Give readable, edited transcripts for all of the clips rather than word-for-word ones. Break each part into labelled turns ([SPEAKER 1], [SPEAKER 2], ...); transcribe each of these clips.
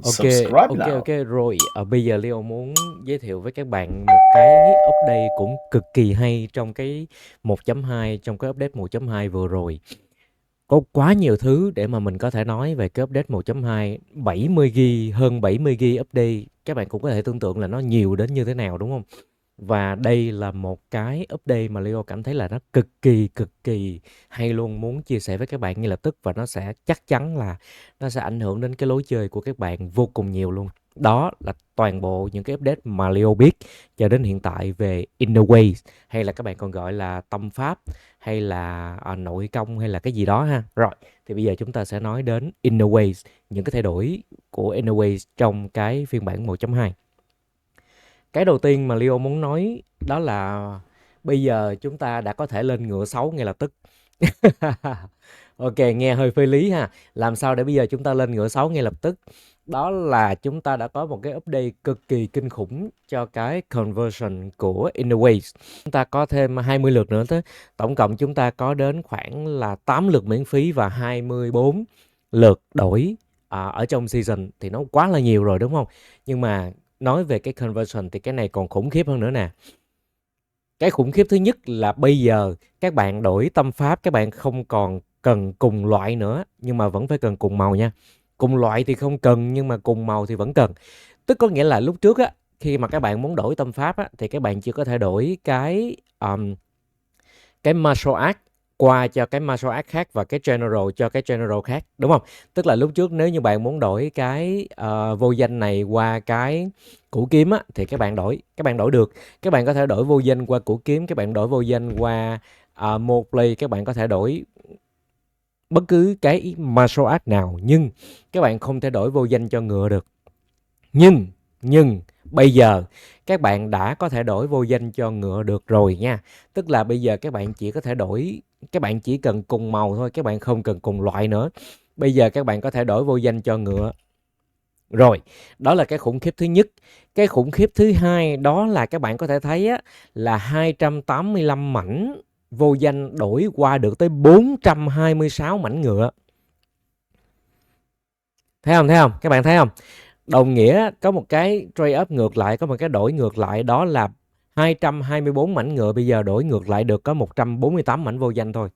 [SPEAKER 1] Ok,
[SPEAKER 2] Subscribe
[SPEAKER 1] ok,
[SPEAKER 2] now.
[SPEAKER 1] rồi. Bây giờ Leo muốn giới thiệu với các bạn một cái update cũng cực kỳ hay trong cái 1.2, trong cái update 1.2 vừa rồi. Có quá nhiều thứ để mà mình có thể nói về cái update 1.2, 70GB, hơn 70GB update. Các bạn cũng có thể tưởng tượng là nó nhiều đến như thế nào đúng không? Và đây là một cái update mà Leo cảm thấy là nó cực kỳ hay luôn, muốn chia sẻ với các bạn ngay lập tức, và nó sẽ chắc chắn là nó sẽ ảnh hưởng đến cái lối chơi của các bạn vô cùng nhiều luôn. Đó là toàn bộ những cái update mà Leo biết cho đến hiện tại về Inner Ways, hay là các bạn còn gọi là tâm pháp, hay là nội công, hay là cái gì đó ha. Rồi, thì bây giờ chúng ta sẽ nói đến Inner Ways, những cái thay đổi của Inner Ways trong cái phiên bản 1.2. Cái đầu tiên mà Leo muốn nói đó là bây giờ chúng ta đã có thể lên ngựa 6 ngay lập tức. Ok, nghe hơi phê lý ha. Làm sao để bây giờ chúng ta lên ngựa 6 ngay lập tức? Đó là chúng ta đã có một cái update cực kỳ kinh khủng cho cái conversion của Inner Ways. Chúng ta có thêm 20 lượt nữa tới. Tổng cộng chúng ta có đến khoảng là 8 lượt miễn phí và 24 lượt đổi ở trong season, thì nó quá là nhiều rồi đúng không? Nhưng mà nói về cái conversion thì cái này còn khủng khiếp hơn nữa nè. Cái khủng khiếp thứ nhất là bây giờ các bạn đổi tâm pháp, các bạn không còn cần cùng loại nữa, nhưng mà vẫn phải cần cùng màu nha. Cùng loại thì không cần, nhưng mà cùng màu thì vẫn cần. Tức có nghĩa là lúc trước á, khi mà các bạn muốn đổi tâm pháp á, thì các bạn chỉ có thể đổi cái martial art qua cho cái martial art khác, và cái general cho cái general khác, đúng không? Tức là lúc trước nếu như bạn muốn đổi cái vô danh này qua cái củ kiếm á, thì các bạn đổi được. Các bạn có thể đổi vô danh qua củ kiếm, các bạn đổi vô danh qua mô play, các bạn có thể đổi bất cứ cái martial art nào, nhưng các bạn không thể đổi vô danh cho ngựa được. Nhưng bây giờ các bạn đã có thể đổi vô danh cho ngựa được rồi nha. Tức là bây giờ các bạn chỉ có thể đổi, các bạn chỉ cần cùng màu thôi, các bạn không cần cùng loại nữa. Bây giờ các bạn có thể đổi vô danh cho ngựa. Rồi, đó là cái khủng khiếp thứ nhất. Cái khủng khiếp thứ hai đó là các bạn có thể thấy á, là 285 mảnh vô danh đổi qua được tới 426 mảnh ngựa. Thấy không? Thấy không? Các bạn thấy không? Đồng nghĩa có một cái trade up ngược lại, có một cái đổi ngược lại, đó là 224 mảnh ngựa bây giờ đổi ngược lại được có 148 mảnh vô danh thôi.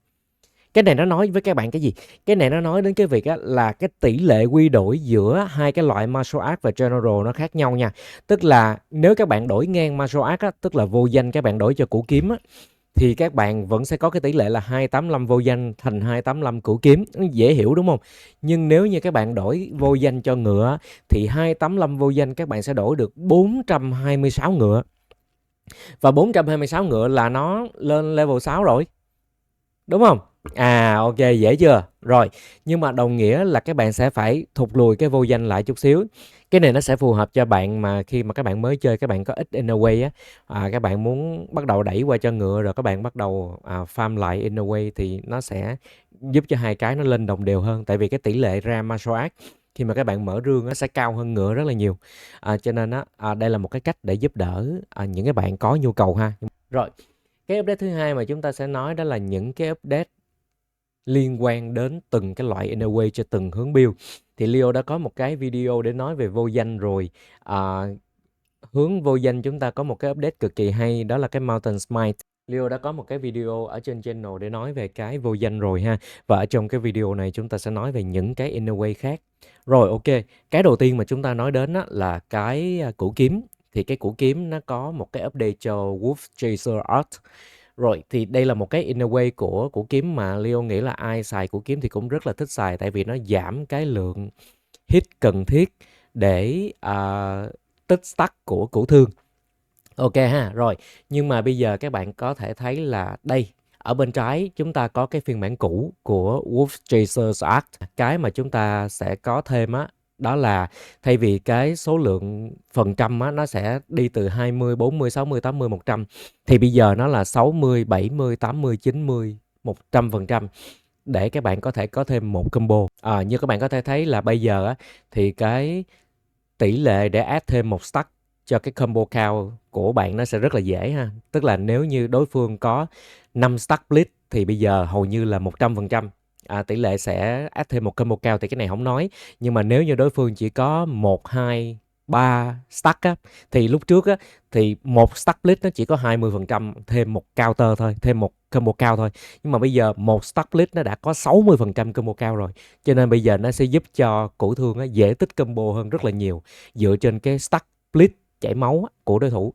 [SPEAKER 1] Cái này nó nói với các bạn cái gì? Cái này nó nói đến cái việc á, là cái tỷ lệ quy đổi giữa hai cái loại martial art và general nó khác nhau nha. Tức là nếu các bạn đổi ngang martial art á, tức là vô danh các bạn đổi cho củ kiếm á, thì các bạn vẫn sẽ có cái tỷ lệ là 285 vô danh thành 285 cửu kiếm. Dễ hiểu đúng không? Nhưng nếu như các bạn đổi vô danh cho ngựa thì 285 vô danh các bạn sẽ đổi được 426 ngựa. Và 426 ngựa là nó lên level 6 rồi. Đúng không? Ok, dễ chưa? Rồi, nhưng mà đồng nghĩa là các bạn sẽ phải thụt lùi cái vô danh lại chút xíu. Cái này nó sẽ phù hợp cho bạn mà khi mà các bạn mới chơi, các bạn có ít inner way á, các bạn muốn bắt đầu đẩy qua cho ngựa rồi các bạn bắt đầu farm lại inner way, thì nó sẽ giúp cho hai cái nó lên đồng đều hơn. Tại vì cái tỷ lệ ra martial art khi mà các bạn mở rương nó sẽ cao hơn ngựa rất là nhiều. Cho nên đây là một cái cách để giúp đỡ những cái bạn có nhu cầu ha. Rồi, cái update thứ hai mà chúng ta sẽ nói đó là những cái update liên quan đến từng cái loại inner way cho từng hướng build. Thì Leo đã có một cái video để nói về vô danh rồi. Hướng vô danh chúng ta có một cái update cực kỳ hay, đó là cái Mountain Smite. Leo đã có một cái video ở trên channel để nói về cái vô danh rồi ha. Và ở trong cái video này chúng ta sẽ nói về những cái inner way khác. Rồi, ok. Cái đầu tiên mà chúng ta nói đến là cái củ kiếm. Thì cái củ kiếm nó có một cái update cho Wolf Chaser Art. Rồi, thì đây là một cái inner way của củ kiếm mà Leo nghĩ là ai xài củ kiếm thì cũng rất là thích xài, tại vì nó giảm cái lượng hit cần thiết để tích stack của củ thương. Ok ha, rồi. Nhưng mà bây giờ các bạn có thể thấy là đây, ở bên trái chúng ta có cái phiên bản cũ của Wolf Chasers Art. Cái mà chúng ta sẽ có thêm đó là thay vì cái số lượng phần trăm nó sẽ đi từ 20, 40, 60, 80, 100, thì bây giờ nó là 60, 70, 80, 90, 100%, để các bạn có thể có thêm một combo. Như các bạn có thể thấy là bây giờ thì cái tỷ lệ để add thêm một stack cho cái combo count của bạn nó sẽ rất là dễ ha. Tức là nếu như đối phương có 5 stack blitz thì bây giờ hầu như là 100%. tỷ lệ sẽ add thêm một combo cao thì cái này không nói. Nhưng mà nếu như đối phương chỉ có 1, 2, 3 stack á, thì lúc trước á, thì một stack blitz nó chỉ có 20% thêm một counter thôi, thêm một combo cao thôi. Nhưng mà bây giờ một stack blitz nó đã có 60% combo cao rồi. Cho nên bây giờ nó sẽ giúp cho củ thương á, dễ tích combo hơn rất là nhiều dựa trên cái stack blitz chảy máu á, của đối thủ.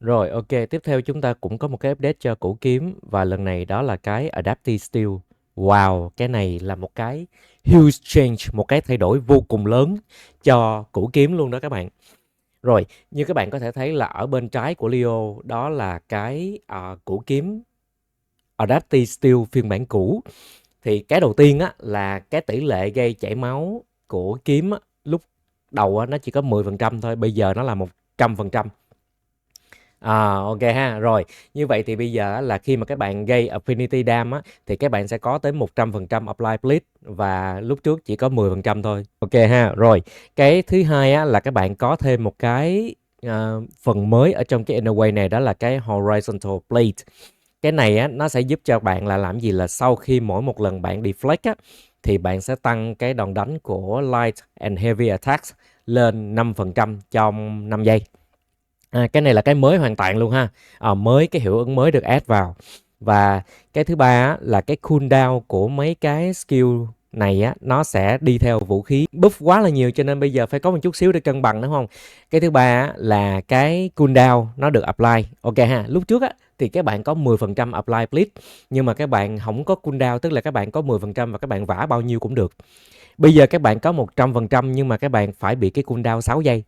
[SPEAKER 1] Rồi ok, tiếp theo chúng ta cũng có một cái update cho củ kiếm, và lần này đó là cái Adaptive Steel. Wow, cái này là một cái huge change, một cái thay đổi vô cùng lớn cho củ kiếm luôn đó các bạn. Rồi, như các bạn có thể thấy là ở bên trái của Leo đó là cái củ kiếm Adaptive Steel phiên bản cũ. Thì cái đầu tiên á là cái tỷ lệ gây chảy máu của kiếm á, lúc đầu á, nó chỉ có 10% thôi, bây giờ nó là 100%. Ok ha. Rồi, như vậy thì bây giờ là khi mà các bạn gây Affinity Dam á, thì các bạn sẽ có tới 100% Apply Bleed, và lúc trước chỉ có 10% thôi. Ok ha. Rồi, cái thứ hai á là các bạn có thêm một cái phần mới ở trong cái Inner Way này, đó là cái Horizontal Plate. Cái này á, nó sẽ giúp cho bạn là làm gì, là sau khi mỗi một lần bạn deflect á, thì bạn sẽ tăng cái đòn đánh của Light and Heavy Attacks lên 5% trong 5 giây. Cái này là cái mới hoàn toàn luôn ha. Mới, cái hiệu ứng mới được add vào. Và cái thứ ba á, là cái cooldown của mấy cái skill này á, nó sẽ đi theo vũ khí buff quá là nhiều, cho nên bây giờ phải có một chút xíu để cân bằng, đúng không? Cái thứ ba á, là cái cooldown nó được apply. Ok ha. Lúc trước á, thì các bạn có 10% apply bleed, nhưng mà các bạn không có cooldown, tức là các bạn có 10% và các bạn vả bao nhiêu cũng được. Bây giờ các bạn có 100% nhưng mà các bạn phải bị cái cooldown 6 giây.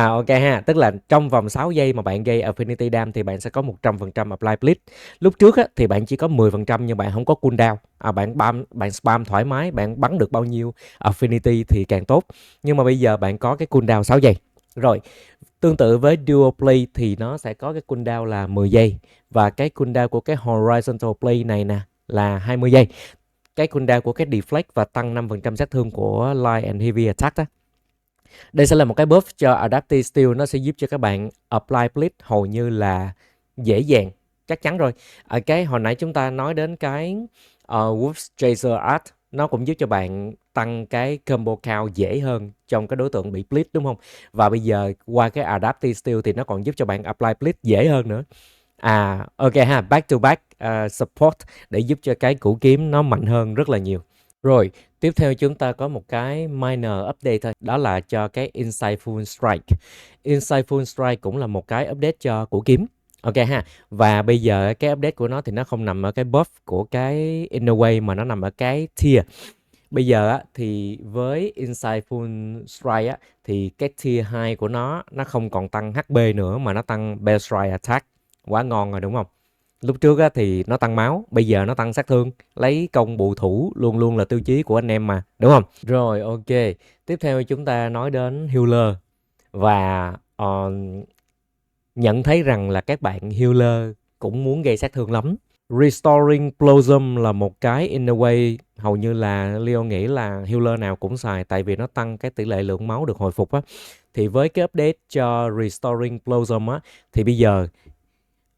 [SPEAKER 1] Ok ha, tức là trong vòng 6 giây mà bạn gây Affinity Dam thì bạn sẽ có 100% Apply Bleed. Lúc trước á, thì bạn chỉ có 10% nhưng bạn không có cooldown. Bạn spam thoải mái, bạn bắn được bao nhiêu Affinity thì càng tốt. Nhưng mà bây giờ bạn có cái cooldown 6 giây. Rồi, tương tự với Dual Play thì nó sẽ có cái cooldown là 10 giây. Và cái cooldown của cái Horizontal Play này nè là 20 giây. Cái cooldown của cái Deflect và tăng 5% sát thương của Light and Heavy Attack á. Đây sẽ là một cái buff cho Adaptive Steel, nó sẽ giúp cho các bạn apply bleed hầu như là dễ dàng, chắc chắn rồi. Cái hồi nãy chúng ta nói đến cái Wolf Chaser Art, nó cũng giúp cho bạn tăng cái combo cao dễ hơn trong cái đối tượng bị bleed, đúng không? Và bây giờ qua cái Adaptive Steel thì nó còn giúp cho bạn apply bleed dễ hơn nữa. Ok ha, back to back support để giúp cho cái củ kiếm nó mạnh hơn rất là nhiều. Rồi, tiếp theo chúng ta có một cái minor update thôi, đó là cho cái Insightful Strike. Insightful Strike cũng là một cái update cho củ kiếm. Ok ha. Và bây giờ cái update của nó thì nó không nằm ở cái buff của cái Inner Way mà nó nằm ở cái tier. Bây giờ á, thì với Insightful Strike á, thì cái tier 2 của nó không còn tăng HP nữa mà nó tăng Bell Strike Attack. Quá ngon rồi đúng không? Lúc trước á, thì nó tăng máu, bây giờ nó tăng sát thương, lấy công bù thủ luôn luôn là tiêu chí của anh em mà, đúng không? Rồi ok, tiếp theo chúng ta nói đến healer. Và nhận thấy rằng là các bạn healer cũng muốn gây sát thương lắm. Restoring Blossom là một cái inner way hầu như là Leo nghĩ là healer nào cũng xài, tại vì nó tăng cái tỷ lệ lượng máu được hồi phục á. Thì với cái update cho Restoring Blossom á, thì bây giờ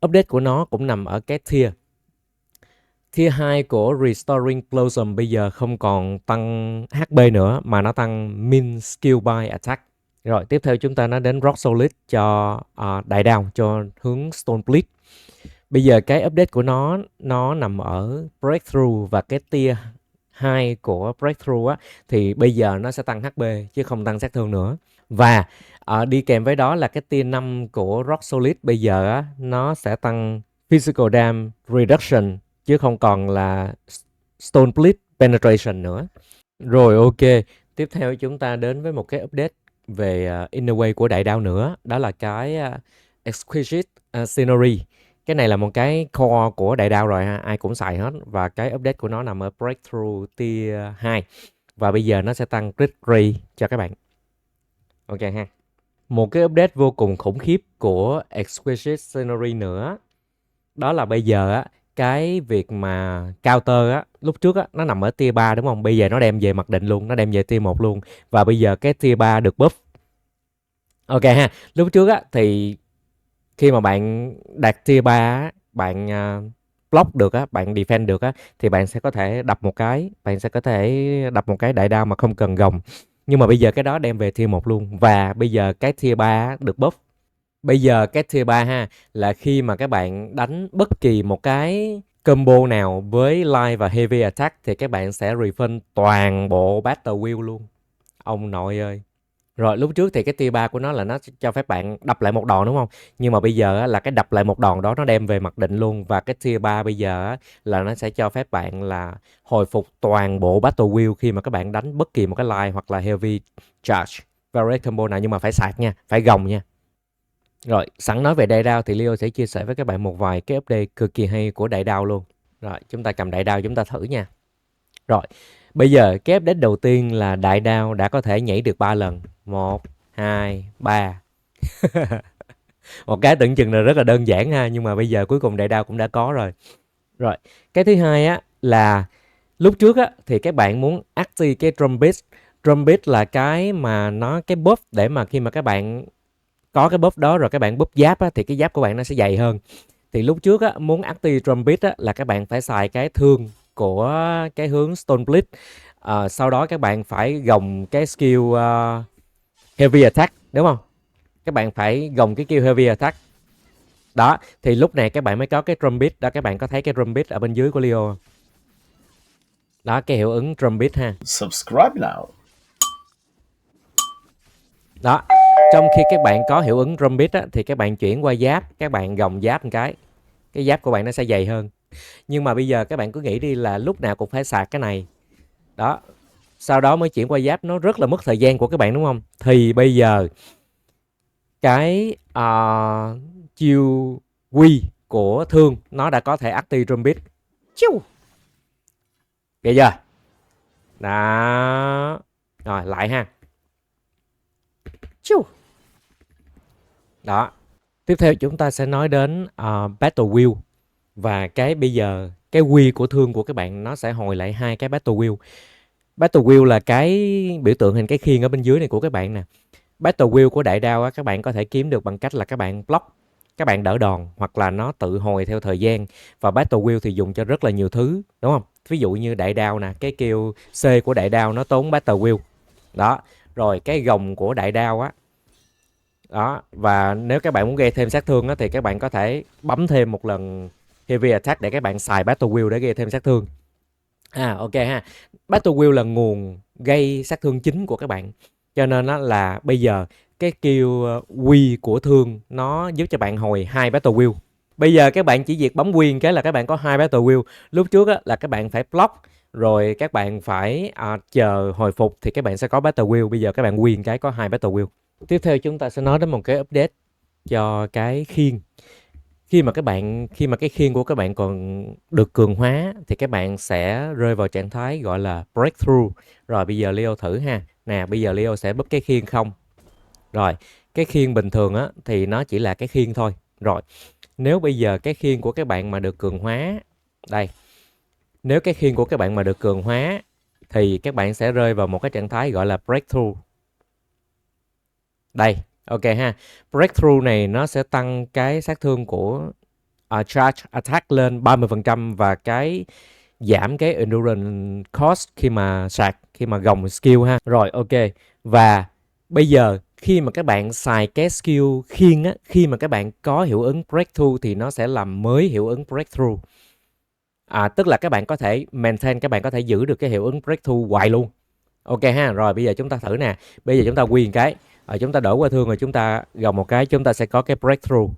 [SPEAKER 1] update của nó cũng nằm ở cái tier. Tier 2 của Restoring Blossom bây giờ không còn tăng HP nữa mà nó tăng min skill by attack. Rồi, tiếp theo chúng ta nói đến Rock Solid cho đại đao, cho hướng Stone Bleed. Bây giờ cái update của nó nằm ở Breakthrough, và cái tier 2 của Breakthrough á, thì bây giờ nó sẽ tăng HP chứ không tăng sát thương nữa. Và đi kèm với đó là cái tier 5 của Rock Solid bây giờ á, nó sẽ tăng Physical Damage Reduction chứ không còn là Stone Bleed Penetration nữa. Rồi ok, tiếp theo chúng ta đến với một cái update về Inner Way của đại đao nữa, đó là cái Exquisite Scenery. Cái này là một cái core của đại đao rồi ha, ai cũng xài hết, và cái update của nó nằm ở Breakthrough tier 2 và bây giờ nó sẽ tăng crit rate cho các bạn. Ok ha. Một cái update vô cùng khủng khiếp của Exquisite Scenery nữa, đó là bây giờ á, cái việc mà counter á, lúc trước á nó nằm ở tier 3 đúng không? Bây giờ nó đem về mặc định luôn, nó đem về tier 1 luôn. Và bây giờ cái tier 3 được buff. Ok ha. Lúc trước á thì khi mà bạn đạt tier 3 á, bạn block được á, bạn defend được á, thì bạn sẽ có thể đập một cái đại đao mà không cần gồng. Nhưng mà bây giờ cái đó đem về tier 1 luôn. Và bây giờ cái tier 3 được buff. Bây giờ cái tier 3 ha, là khi mà các bạn đánh bất kỳ một cái combo nào với light và heavy attack thì các bạn sẽ refund toàn bộ battle wheel luôn. Ông nội ơi. Rồi lúc trước thì cái tier 3 của nó là nó cho phép bạn đập lại một đòn đúng không? Nhưng mà bây giờ á, là cái đập lại một đòn đó nó đem về mặc định luôn. Và cái tier 3 bây giờ á, là nó sẽ cho phép bạn là hồi phục toàn bộ battle wheel khi mà các bạn đánh bất kỳ một cái light hoặc là heavy charge variate combo nào, nhưng mà phải sạc nha, phải gồng nha. Rồi, sẵn nói về đại đao thì Leo sẽ chia sẻ với các bạn một vài cái update cực kỳ hay của đại đao luôn. Rồi, chúng ta cầm đại đao chúng ta thử nha. Rồi, bây giờ cái update đầu tiên là đại đao đã có thể nhảy được 3 lần. 1, 2, 3. Một cái tưởng chừng là rất là đơn giản ha, nhưng mà bây giờ cuối cùng đại đao cũng đã có rồi. Rồi, cái thứ hai á là lúc trước á thì các bạn muốn active cái drum beat. Drum beat là cái mà nó cái buff để mà khi mà các bạn có cái buff đó rồi các bạn buff giáp á, thì cái giáp của bạn nó sẽ dày hơn. Thì lúc trước á, muốn active drum beat á, là các bạn phải xài cái thương của cái hướng Stone Blitz. Sau đó các bạn phải gồng cái skill heavy attack đúng không? Các bạn phải gồng cái skill heavy attack. Đó, thì lúc này các bạn mới có cái drum beat đó. Các bạn có thấy cái drum beat ở bên dưới của Leo. Đó, cái hiệu ứng drum beat ha.
[SPEAKER 2] Subscribe now.
[SPEAKER 1] Đó, trong khi các bạn có hiệu ứng drum beat á, thì các bạn chuyển qua giáp, các bạn gồng giáp một cái giáp của bạn nó sẽ dày hơn. Nhưng mà bây giờ các bạn cứ nghĩ đi là lúc nào cũng phải sạc cái này. Đó, sau đó mới chuyển qua giáp, nó rất là mất thời gian của các bạn đúng không? Thì bây giờ cái chiêu quy của thương nó đã có thể active drum beat. Chiu. Kìa chưa? Đó. Rồi lại ha. Chiu. Đó. Tiếp theo chúng ta sẽ nói đến battle wheel. Và cái bây giờ cái quy của thương của các bạn nó sẽ hồi lại hai cái battle wheel. Battle wheel là cái biểu tượng hình cái khiên ở bên dưới này của các bạn nè. Battle wheel của đại đao á, các bạn có thể kiếm được bằng cách là các bạn block, các bạn đỡ đòn hoặc là nó tự hồi theo thời gian. Và battle wheel thì dùng cho rất là nhiều thứ đúng không? Ví dụ như đại đao nè, cái kêu C của đại đao nó tốn battle wheel. Đó, rồi cái gồng của đại đao á. Đó, và nếu các bạn muốn gây thêm sát thương á, thì các bạn có thể bấm thêm một lần heavy attack để các bạn xài battle wheel để gây thêm sát thương. Ok ha. Battle wheel là nguồn gây sát thương chính của các bạn. Cho nên đó là bây giờ cái skill quy của thương nó giúp cho bạn hồi 2 battle wheel. Bây giờ các bạn chỉ việc bấm quy cái là các bạn có 2 battle wheel. Lúc trước á, là các bạn phải block rồi các bạn phải chờ hồi phục thì các bạn sẽ có battle wheel. Bây giờ các bạn quy cái có 2 battle wheel. Tiếp theo chúng ta sẽ nói đến một cái update cho cái khiên. Khi mà cái khiên của các bạn còn được cường hóa thì các bạn sẽ rơi vào trạng thái gọi là breakthrough. Rồi bây giờ Leo thử ha. Nè, bây giờ Leo sẽ búp cái khiên không. Rồi, cái khiên bình thường á thì nó chỉ là cái khiên thôi. Rồi, nếu bây giờ cái khiên của các bạn mà được cường hóa, đây. Nếu cái khiên của các bạn mà được cường hóa thì các bạn sẽ rơi vào một cái trạng thái gọi là breakthrough. Đây, ok ha. Breakthrough này nó sẽ tăng cái sát thương của charge attack lên 30% và cái giảm cái endurance cost khi mà sạc, khi mà gồng skill ha. Rồi ok. Và bây giờ khi mà các bạn xài cái skill khiên á, khi mà các bạn có hiệu ứng breakthrough thì nó sẽ làm mới hiệu ứng breakthrough. Tức là các bạn có thể maintain, các bạn có thể giữ được cái hiệu ứng breakthrough hoài luôn. Ok ha. Rồi bây giờ chúng ta thử nè. Bây giờ chúng ta quy một cái. Chúng ta đổi qua thương rồi chúng ta gồng một cái, chúng ta sẽ có cái breakthrough.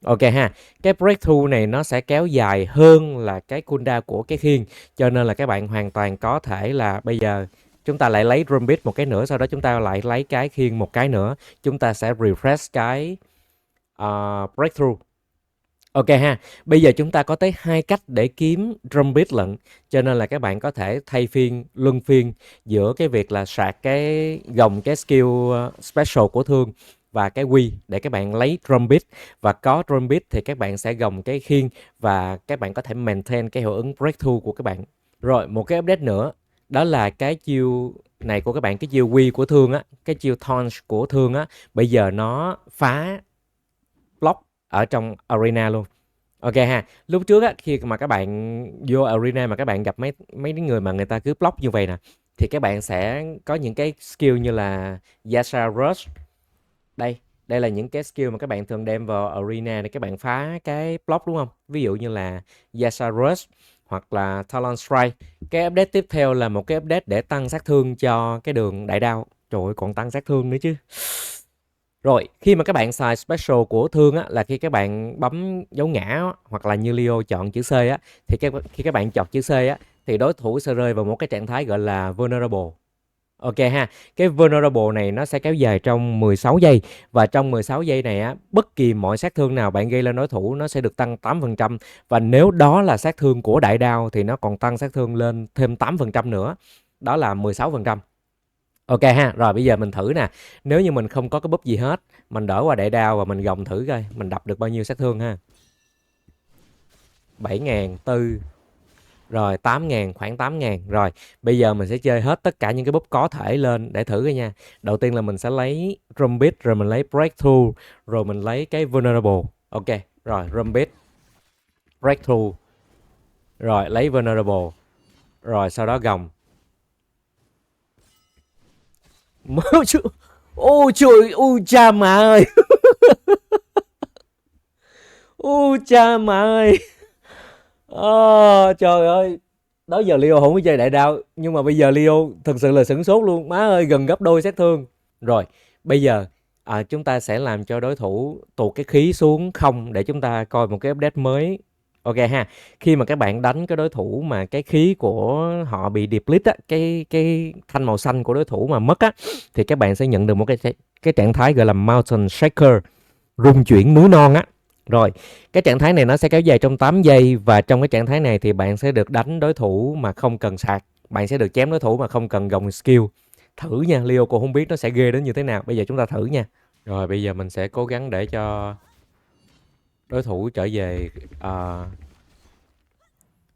[SPEAKER 1] Ok ha. Cái breakthrough này nó sẽ kéo dài hơn là cái cooldown của cái khiên. Cho nên là các bạn hoàn toàn có thể là bây giờ chúng ta lại lấy drum beat một cái nữa, sau đó chúng ta lại lấy cái khiên một cái nữa. Chúng ta sẽ refresh cái breakthrough. Ok ha. Bây giờ chúng ta có tới 2 cách để kiếm drum beat lận. Cho nên là các bạn có thể thay phiên, luân phiên giữa cái việc là sạc cái gồng cái skill special của thương và cái quy để các bạn lấy drum beat. Và có drum beat thì các bạn sẽ gồng cái khiên và các bạn có thể maintain cái hiệu ứng breakthrough của các bạn. Rồi một cái update nữa, đó là cái chiêu này của các bạn, cái chiêu quy của thương á, cái chiêu taunt của thương á, bây giờ nó phá block ở trong arena luôn. Ok ha. Lúc trước á, khi mà các bạn vô arena mà các bạn gặp mấy mấy cái người mà người ta cứ block như vậy nè, thì các bạn sẽ có những cái skill như là Yasha Rush. Đây, đây là những cái skill mà các bạn thường đem vào arena để các bạn phá cái block đúng không? Ví dụ như là Yasha Rush hoặc là Talon Strike. Cái update tiếp theo là một cái update để tăng sát thương cho cái đường đại đao. Trời ơi, còn tăng sát thương nữa chứ. Rồi, khi mà các bạn xài special của thương á, là khi các bạn bấm dấu ngã á, hoặc là như Leo chọn chữ C á, thì khi các bạn chọn chữ C á, thì đối thủ sẽ rơi vào một cái trạng thái gọi là vulnerable. Ok ha, cái vulnerable này nó sẽ kéo dài trong 16 giây và trong 16 giây này á, bất kỳ mọi sát thương nào bạn gây lên đối thủ nó sẽ được tăng 8% và nếu đó là sát thương của đại đao thì nó còn tăng sát thương lên thêm 8% nữa. Đó là 16%. Ok ha, rồi bây giờ mình thử nè. Nếu như mình không có cái búp gì hết, mình đỡ qua đại đao và mình gồng thử coi, mình đập được bao nhiêu sát thương ha. 7.400, rồi 8.000, khoảng 8.000. Rồi, bây giờ mình sẽ chơi hết tất cả những cái búp có thể lên để thử coi nha. Đầu tiên là mình sẽ lấy Rumbit, rồi mình lấy Breakthrough, rồi mình lấy cái Vulnerable. Ok, rồi Rumbit, Breakthrough, rồi lấy Vulnerable, rồi sau đó gồng. Ôi trời, ôi cha mà ơi. Ôi cha mà ơi. Trời ơi. Đó giờ Leo không có chơi đại đao, nhưng mà bây giờ Leo thực sự là sửng sốt luôn. Má ơi, gần gấp đôi sát thương. Rồi, bây giờ chúng ta sẽ làm cho đối thủ tụt cái khí xuống không để chúng ta coi một cái update mới. Ok ha. Khi mà các bạn đánh cái đối thủ mà cái khí của họ bị deplete á, cái thanh màu xanh của đối thủ mà mất á, thì các bạn sẽ nhận được một cái trạng thái gọi là Mountain Shaker, rung chuyển núi non á. Rồi, cái trạng thái này nó sẽ kéo dài trong 8 giây và trong cái trạng thái này thì bạn sẽ được đánh đối thủ mà không cần sạc. Bạn sẽ được chém đối thủ mà không cần gồng skill. Thử nha, Leo cô không biết nó sẽ ghê đến như thế nào. Bây giờ chúng ta thử nha. Rồi bây giờ mình sẽ cố gắng để cho đối thủ trở về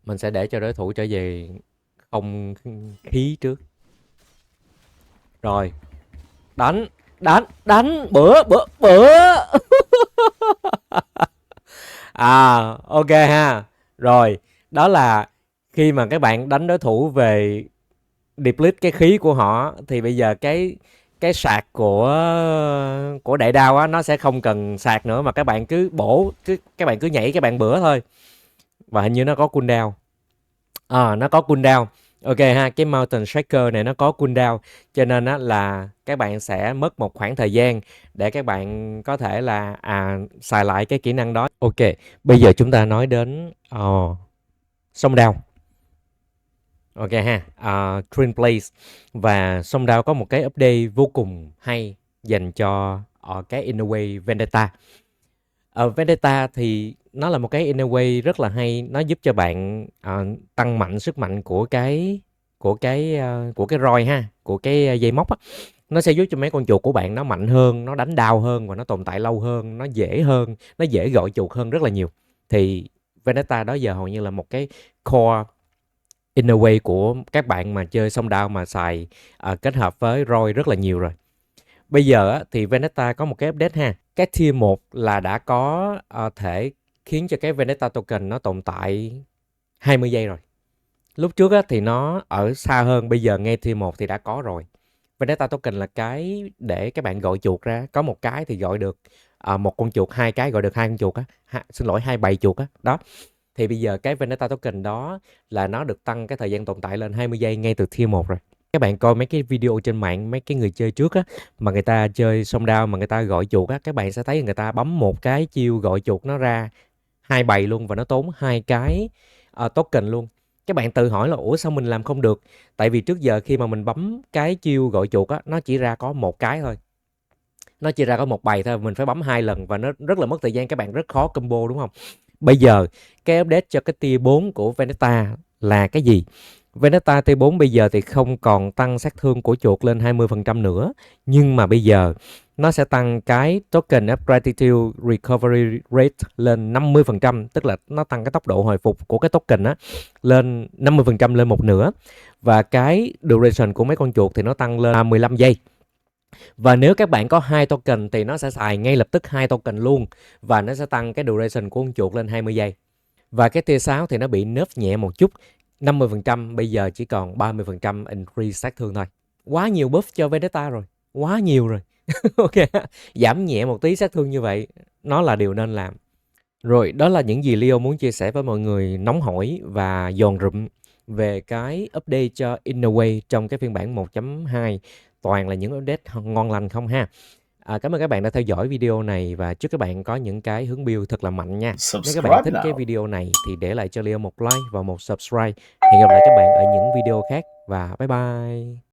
[SPEAKER 1] mình sẽ để cho đối thủ trở về không khí trước. Rồi, đánh, đánh bữa bữa bữa. Ok ha. Rồi, đó là khi mà các bạn đánh đối thủ về deplete cái khí của họ thì bây giờ cái sạc của đại đao á nó sẽ không cần sạc nữa mà các bạn cứ bổ các bạn cứ nhảy các bạn bữa thôi. Và hình như nó có cooldown. Nó có cooldown. Ok ha, cái Mountain Shaker này nó có cooldown cho nên á là các bạn sẽ mất một khoảng thời gian để các bạn có thể là xài lại cái kỹ năng đó. Ok, bây giờ chúng ta nói đến song đao. Ok ha, Twin Blaze và song đao có một cái update vô cùng hay dành cho cái Inaway Vendetta. Vendetta thì nó là một cái Inaway rất là hay, nó giúp cho bạn tăng mạnh sức mạnh của cái roi ha, của cái dây móc á. Nó sẽ giúp cho mấy con chuột của bạn nó mạnh hơn, nó đánh đau hơn và nó tồn tại lâu hơn, nó dễ hơn, nó dễ gọi chuột hơn rất là nhiều. Thì Vendetta đó giờ hầu như là một cái core in a way của các bạn mà chơi song đao mà xài kết hợp với roi rất là nhiều rồi. Bây giờ á, thì Vendetta có một cái update ha. Cái tier 1 là đã có thể khiến cho cái Vendetta token nó tồn tại 20 giây rồi. Lúc trước á, thì nó ở xa hơn, bây giờ ngay tier 1 thì đã có rồi. Vendetta token là cái để các bạn gọi chuột ra. Có một cái thì gọi được một con chuột, hai cái gọi được hai con chuột á. Xin lỗi, hai bầy chuột á. Đó. Thì bây giờ cái Vendetta token đó là nó được tăng cái thời gian tồn tại lên 20 giây ngay từ tier 1 rồi. Các bạn coi mấy cái video trên mạng, mấy cái người chơi trước á, mà người ta chơi song đao mà người ta gọi chuột á, các bạn sẽ thấy người ta bấm một cái chiêu gọi chuột nó ra hai bầy luôn và nó tốn hai cái token luôn. Các bạn tự hỏi là ủa sao mình làm không được? Tại vì trước giờ khi mà mình bấm cái chiêu gọi chuột á, nó chỉ ra có một cái thôi. Nó chỉ ra có một bầy thôi, mình phải bấm hai lần và nó rất là mất thời gian, các bạn rất khó combo đúng không? Bây giờ cái update cho cái tier 4 của Vendetta là cái gì? Vendetta tier 4 bây giờ thì không còn tăng sát thương của chuột lên 20% nữa, nhưng mà bây giờ nó sẽ tăng cái token of gratitude recovery rate lên 50%, tức là nó tăng cái tốc độ hồi phục của cái token á lên 50%, lên một nửa. Và cái duration của mấy con chuột thì nó tăng lên 15 giây. Và nếu các bạn có 2 token thì nó sẽ xài ngay lập tức 2 token luôn, và nó sẽ tăng cái duration của con chuột lên 20 giây. Và cái tier 6 thì nó bị nerf nhẹ một chút, 50%, bây giờ chỉ còn 30% increase sát thương thôi. Quá nhiều buff cho Vendetta rồi, quá nhiều rồi. Ok, giảm nhẹ một tí sát thương như vậy, nó là điều nên làm. Rồi, đó là những gì Leo muốn chia sẻ với mọi người nóng hổi và dồn rụm về cái update cho Innerway trong cái phiên bản 1.2. Toàn là những update ngon lành không ha. Cảm ơn các bạn đã theo dõi video này và chúc các bạn có những cái hướng build thật là mạnh nha. Nếu các bạn
[SPEAKER 2] Subscribe
[SPEAKER 1] thích cái
[SPEAKER 2] now.
[SPEAKER 1] video này thì để lại cho Leo một like và một subscribe. Hẹn gặp lại các bạn ở những video khác và bye bye.